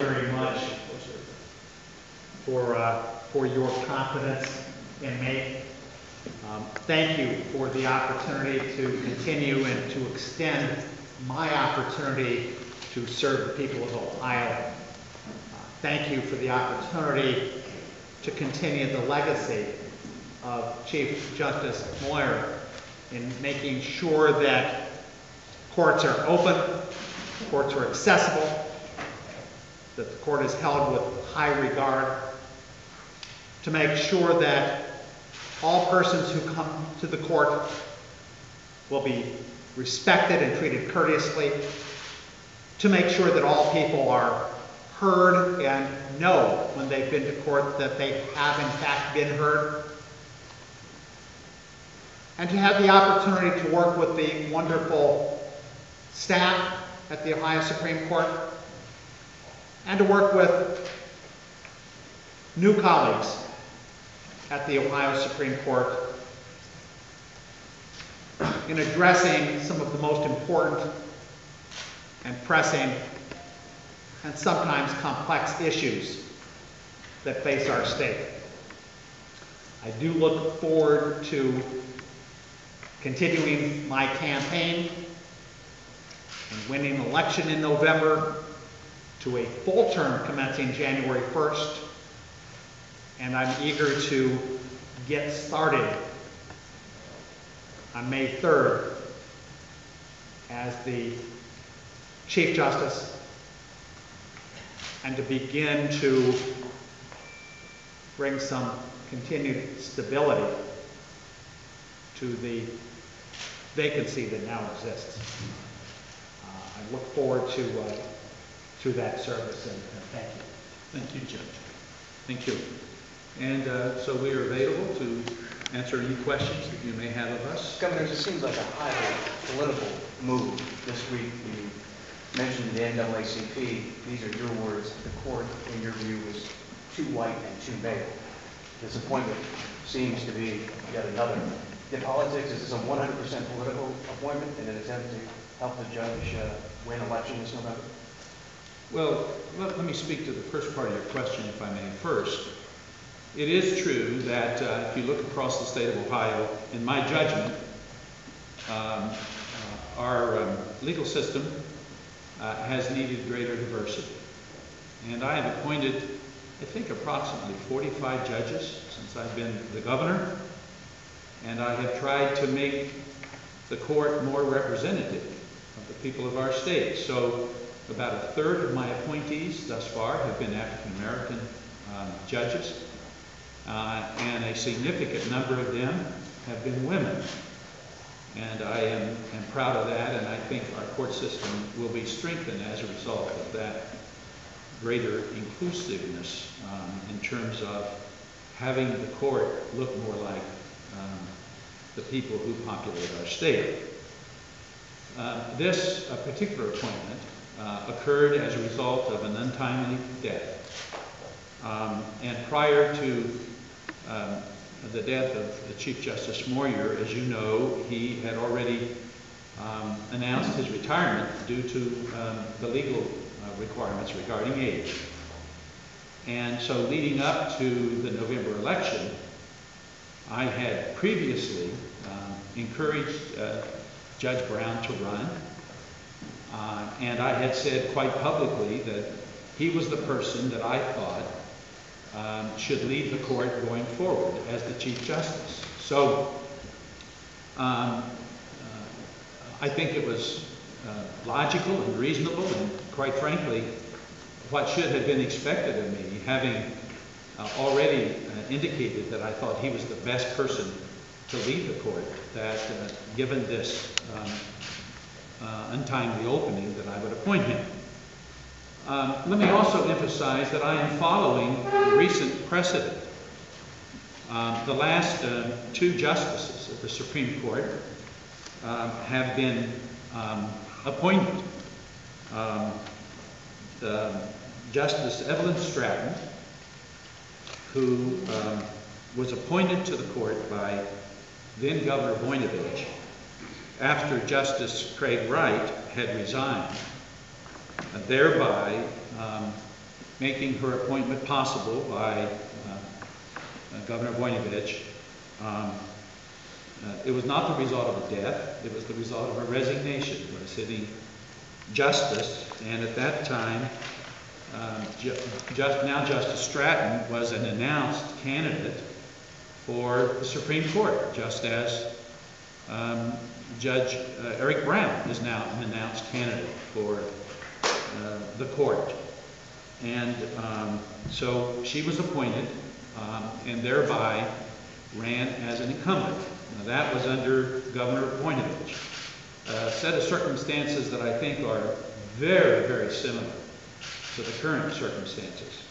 Very much for your confidence in me. Thank you for the opportunity to continue and to extend my opportunity to serve the people of Ohio. Thank you for the opportunity to continue the legacy of Chief Justice Moyer in making sure that courts are open, courts are accessible, that the court is held with high regard, to make sure that all persons who come to the court will be respected and treated courteously, to make sure that all people are heard and know when they've been to court that they have in fact been heard, and to have the opportunity to work with the wonderful staff at the Ohio Supreme Court, and to work with new colleagues at the Ohio Supreme Court in addressing some of the most important and pressing and sometimes complex issues that face our state. I do look forward to continuing my campaign and winning an election in November to a full term commencing January 1st, and I'm eager to get started on May 3rd as the Chief Justice and to begin to bring some continued stability to the vacancy that now exists. I look forward to that service, and thank you. Thank you, Judge. Thank you. And so we are available to answer any questions that you may have of us. Governor, it seems like a highly political move this week. You mentioned the NAACP. These are your words. The court, in your view, was too white and too male. This appointment seems to be yet another. In politics, is this a 100% political appointment in an attempt to help the judge win election this November? Well, let me speak to the first part of your question, if I may, first. It is true that if you look across the state of Ohio, in my judgment, our legal system has needed greater diversity. And I have appointed, I think, approximately 45 judges since I've been the governor, and I have tried to make the court more representative of the people of our state. So about a third of my appointees thus far have been African American judges, and a significant number of them have been women. And I am proud of that, and I think our court system will be strengthened as a result of that greater inclusiveness in terms of having the court look more like the people who populate our state. This particular appointment occurred as a result of an untimely death. And prior to the death of the Chief Justice Moyer, as you know, he had already announced his retirement due to the legal requirements regarding age. And so leading up to the November election, I had previously encouraged Judge Brown to run, and I had said quite publicly that he was the person that I thought should lead the court going forward as the Chief Justice. So I think it was logical and reasonable, and quite frankly, what should have been expected of me, having already indicated that I thought he was the best person to lead the court, that given this untimely opening, that I would appoint him. Let me also emphasize that I am following recent precedent. The last two justices of the Supreme Court have been appointed. Justice Evelyn Stratton, who was appointed to the court by then Governor Voinovich after Justice Craig Wright had resigned, thereby making her appointment possible by Governor Voinovich. It was not the result of a death, it was the result of a resignation of a sitting justice, and at that time, now Justice Stratton was an announced candidate for the Supreme Court, just as Judge Eric Brown is now an announced candidate for the court. And so she was appointed and thereby ran as an incumbent. Now that was under Governor Voinovich. A set of circumstances that I think are very, very similar to the current circumstances.